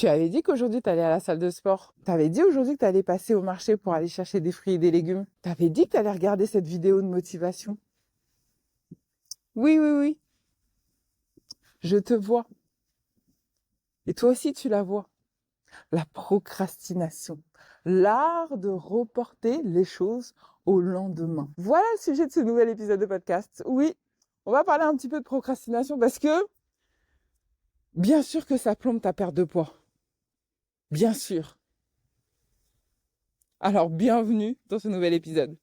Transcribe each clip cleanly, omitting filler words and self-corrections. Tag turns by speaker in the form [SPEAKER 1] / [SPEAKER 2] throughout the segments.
[SPEAKER 1] Tu avais dit qu'aujourd'hui, tu allais à la salle de sport. Tu avais dit aujourd'hui que tu allais passer au marché pour aller chercher des fruits et des légumes. Tu avais dit que tu allais regarder cette vidéo de motivation. Oui, oui, oui. Je te vois. Et toi aussi, tu la vois. La procrastination. L'art de reporter les choses au lendemain. Voilà le sujet de ce nouvel épisode de podcast. Oui, on va parler un petit peu de procrastination parce que, bien sûr que ça plombe ta perte de poids. Bien sûr. Alors, bienvenue dans ce nouvel épisode.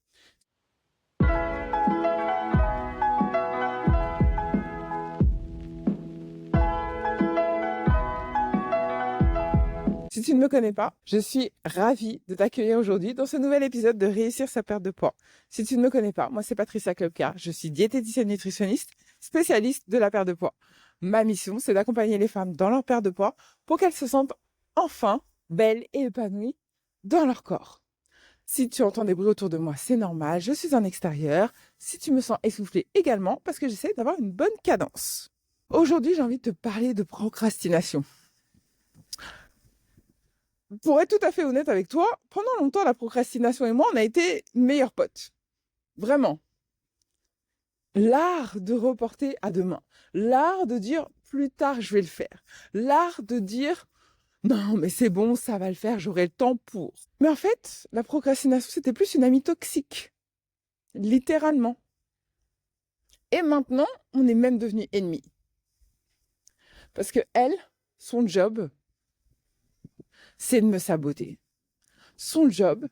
[SPEAKER 1] Si tu ne me connais pas, je suis ravie de t'accueillir aujourd'hui dans ce nouvel épisode de Réussir sa perte de poids. Si tu ne me connais pas, moi c'est Patricia Klopka, je suis diététicienne nutritionniste, spécialiste de la perte de poids. Ma mission, c'est d'accompagner les femmes dans leur perte de poids pour qu'elles se sentent enfin belles et épanouies dans leur corps. Si tu entends des bruits autour de moi, c'est normal, je suis en extérieur. Si tu me sens essoufflée également, parce que j'essaie d'avoir une bonne cadence. Aujourd'hui, j'ai envie de te parler de procrastination. Pour être tout à fait honnête avec toi, pendant longtemps, la procrastination et moi, on a été meilleurs potes. Vraiment. L'art de reporter à demain. L'art de dire plus tard, je vais le faire. L'art de dire non, mais c'est bon, ça va le faire, j'aurai le temps pour. Mais en fait, la procrastination, c'était plus une amie toxique. Littéralement. Et maintenant, on est même devenus ennemis. Parce que elle, son job, c'est de me saboter. Son job,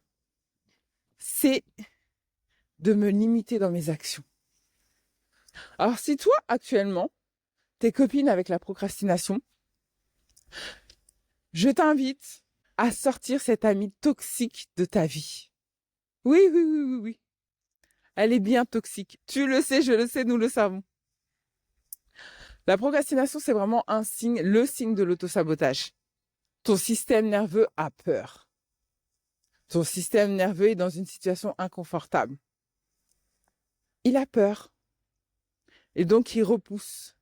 [SPEAKER 1] c'est de me limiter dans mes actions. Alors si toi, actuellement, t'es copine avec la procrastination, je t'invite à sortir cette amie toxique de ta vie. Oui, oui, oui, oui, oui. Elle est bien toxique. Tu le sais, je le sais, nous le savons. La procrastination, c'est vraiment un signe, le signe de l'autosabotage. Ton système nerveux a peur. Ton système nerveux est dans une situation inconfortable. Il a peur. Et donc, il repousse.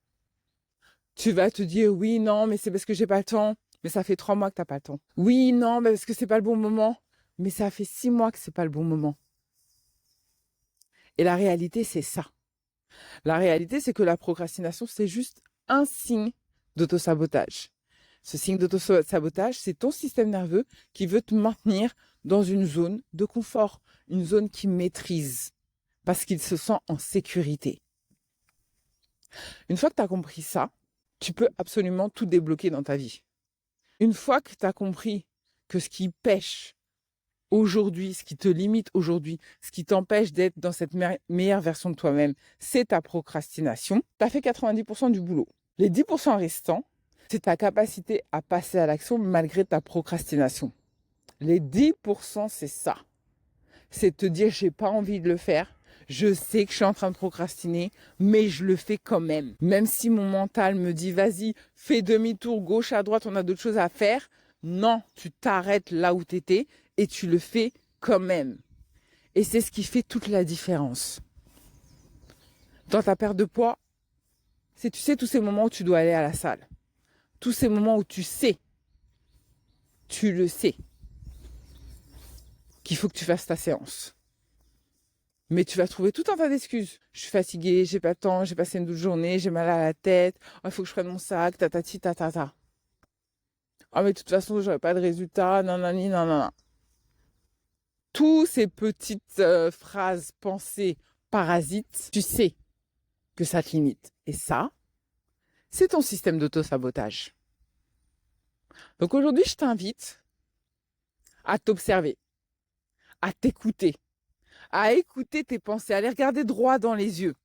[SPEAKER 1] Tu vas te dire, oui, non, mais c'est parce que j'ai pas le temps. Mais ça fait 3 mois que t'as pas le temps. Oui, non, mais parce que c'est pas le bon moment. Mais ça fait 6 mois que c'est pas le bon moment. Et la réalité, c'est ça. La réalité, c'est que la procrastination, c'est juste un signe d'autosabotage. Ce signe d'autosabotage, c'est ton système nerveux qui veut te maintenir dans une zone de confort, une zone qui maîtrise, parce qu'il se sent en sécurité. Une fois que tu as compris ça, tu peux absolument tout débloquer dans ta vie. Une fois que tu as compris que ce qui pêche aujourd'hui, ce qui te limite aujourd'hui, ce qui t'empêche d'être dans cette meilleure version de toi-même, c'est ta procrastination, tu as fait 90% du boulot. Les 10% restants, c'est ta capacité à passer à l'action malgré ta procrastination. Les 10%, c'est ça. C'est te dire, j'ai pas envie de le faire. Je sais que je suis en train de procrastiner, mais je le fais quand même. Même si mon mental me dit, vas-y, fais demi-tour, gauche à droite, on a d'autres choses à faire. Non, tu t'arrêtes là où tu étais et tu le fais quand même. Et c'est ce qui fait toute la différence. Dans ta perte de poids, c'est, tu sais, tous ces moments où tu dois aller à la salle. Tous ces moments où tu le sais, qu'il faut que tu fasses ta séance. Mais tu vas trouver tout un tas d'excuses. Je suis fatiguée, j'ai pas le temps, j'ai passé une douce journée, j'ai mal à la tête, il faut que je prenne mon sac, tatati, tatata. Ah, mais de toute façon, j'aurai pas de résultat, nanani, nanana. Tous ces petites phrases, pensées, parasites, tu sais que ça te limite. Et ça, c'est ton système d'auto-sabotage. Donc aujourd'hui, je t'invite à t'observer, à t'écouter, à écouter tes pensées, à les regarder droit dans les yeux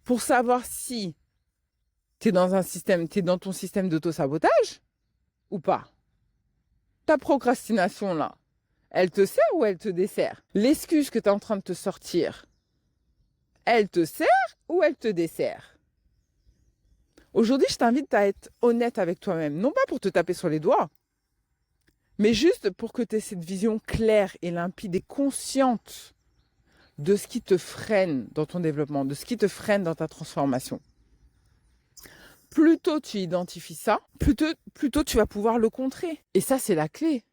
[SPEAKER 1] pour savoir si t'es dans ton système d'auto-sabotage ou pas. Ta procrastination là, elle te sert ou elle te dessert? L'excuse que tu es en train de te sortir, elle te sert ou elle te dessert? Aujourd'hui, je t'invite à être honnête avec toi-même, non pas pour te taper sur les doigts, mais juste pour que tu aies cette vision claire et limpide et consciente de ce qui te freine dans ton développement, de ce qui te freine dans ta transformation. plus tôt tu identifies ça, plus tôt tu vas pouvoir le contrer. Et ça, c'est la clé.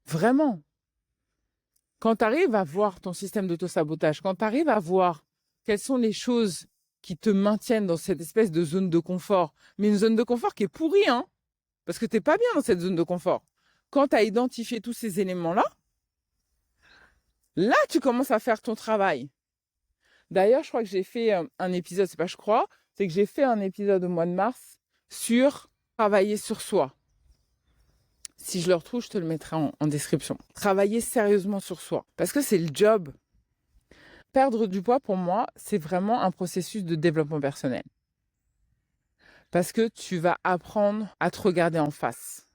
[SPEAKER 1] Vraiment. Quand tu arrives à voir ton système d'autosabotage, quand tu arrives à voir quelles sont les choses qui te maintiennent dans cette espèce de zone de confort, mais une zone de confort qui est pourrie, hein, parce que tu n'es pas bien dans cette zone de confort. Quand tu as identifié tous ces éléments-là, là, tu commences à faire ton travail. D'ailleurs, je crois que j'ai fait un épisode, c'est pas je crois, c'est que j'ai fait un épisode au mois de mars sur travailler sur soi. Si je le retrouve, je te le mettrai en description. Travailler sérieusement sur soi. Parce que c'est le job. Perdre du poids, pour moi, c'est vraiment un processus de développement personnel. Parce que tu vas apprendre à te regarder en face.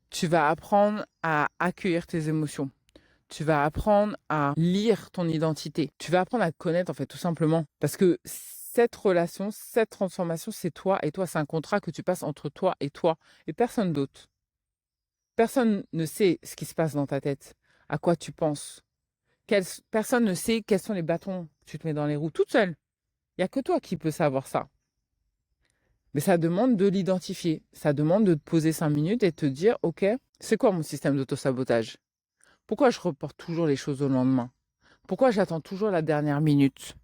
[SPEAKER 1] Tu vas apprendre à accueillir tes émotions. Tu vas apprendre à lire ton identité. Tu vas apprendre à te connaître, en fait, tout simplement. Parce que cette relation, cette transformation, c'est toi et toi. C'est un contrat que tu passes entre toi et personne d'autre. Personne ne sait ce qui se passe dans ta tête, à quoi tu penses. Personne ne sait quels sont les bâtons que tu te mets dans les roues toute seule. Il n'y a que toi qui peux savoir ça. Mais ça demande de l'identifier. Ça demande de te poser 5 minutes et te dire, OK, c'est quoi mon système d'autosabotage? Pourquoi je reporte toujours les choses au lendemain? Pourquoi j'attends toujours la dernière minute?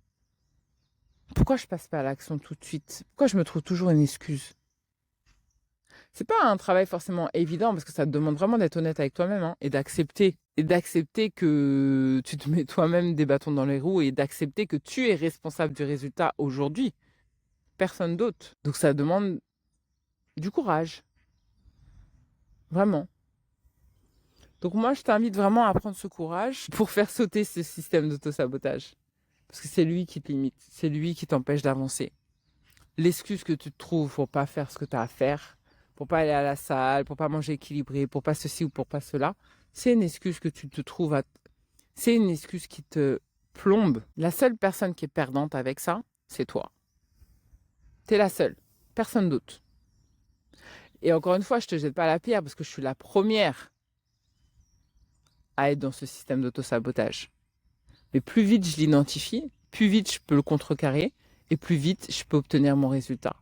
[SPEAKER 1] Pourquoi je passe pas à l'action tout de suite? Pourquoi je me trouve toujours une excuse? C'est pas un travail forcément évident parce que ça te demande vraiment d'être honnête avec toi-même, hein, et d'accepter que tu te mets toi-même des bâtons dans les roues et d'accepter que tu es responsable du résultat aujourd'hui, personne d'autre. Donc ça demande du courage, vraiment. Donc moi, je t'invite vraiment à prendre ce courage pour faire sauter ce système d'autosabotage. Parce que c'est lui qui te limite, c'est lui qui t'empêche d'avancer. L'excuse que tu te trouves pour pas faire ce que tu as à faire, pour pas aller à la salle, pour pas manger équilibré, pour pas ceci ou pour pas cela, c'est une excuse que tu te trouves c'est une excuse qui te plombe. La seule personne qui est perdante avec ça, c'est toi. T'es la seule, personne d'autre. Et encore une fois, je te jette pas la pierre parce que je suis la première à être dans ce système d'autosabotage. Mais plus vite je l'identifie, plus vite je peux le contrecarrer et plus vite je peux obtenir mon résultat.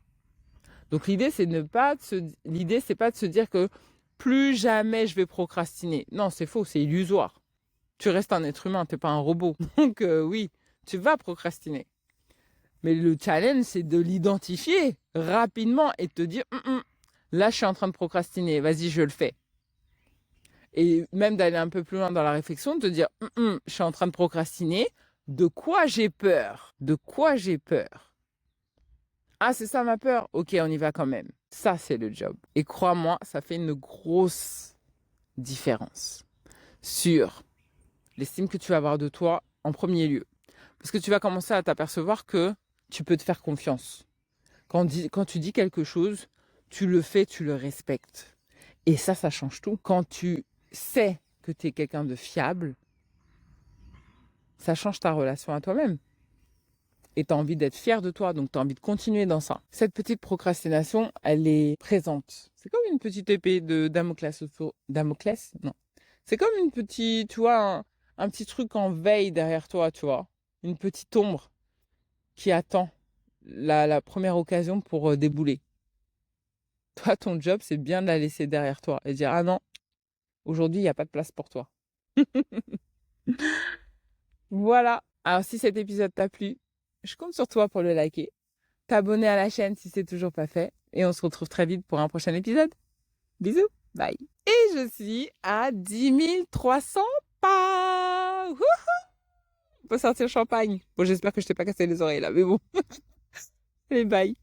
[SPEAKER 1] Donc l'idée, c'est pas de se dire que plus jamais je vais procrastiner. Non, c'est faux, c'est illusoire. Tu restes un être humain, t'es pas un robot. Donc oui, tu vas procrastiner. Mais le challenge, c'est de l'identifier rapidement et de te dire, là, je suis en train de procrastiner, vas-y, je le fais. Et même d'aller un peu plus loin dans la réflexion, de te dire, je suis en train de procrastiner, de quoi j'ai peur? De quoi j'ai peur? Ah, c'est ça ma peur? Ok, on y va quand même. Ça, c'est le job. Et crois-moi, ça fait une grosse différence sur l'estime que tu vas avoir de toi en premier lieu. Parce que tu vas commencer à t'apercevoir que tu peux te faire confiance. Quand tu dis quelque chose, tu le fais, tu le respectes. Et ça change tout. Quand tu sais que tu es quelqu'un de fiable, ça change ta relation à toi-même. Et tu as envie d'être fier de toi, donc tu as envie de continuer dans ça. Cette petite procrastination, elle est présente. C'est comme une petite épée de Damoclès autour. Damoclès? Non. C'est comme une petite, tu vois, un petit truc en veille derrière toi, tu vois. Une petite ombre qui attend la première occasion pour débouler. Toi, ton job, c'est bien de la laisser derrière toi et dire, ah non, aujourd'hui, il n'y a pas de place pour toi. Voilà. Alors, si cet épisode t'a plu, je compte sur toi pour le liker, t'abonner à la chaîne si c'est toujours pas fait, et on se retrouve très vite pour un prochain épisode. Bisous, bye. Et je suis à 10 300 pas. Wouhou! On peut sortir le champagne. Bon, j'espère que je t'ai pas cassé les oreilles là, mais bon. Allez, bye.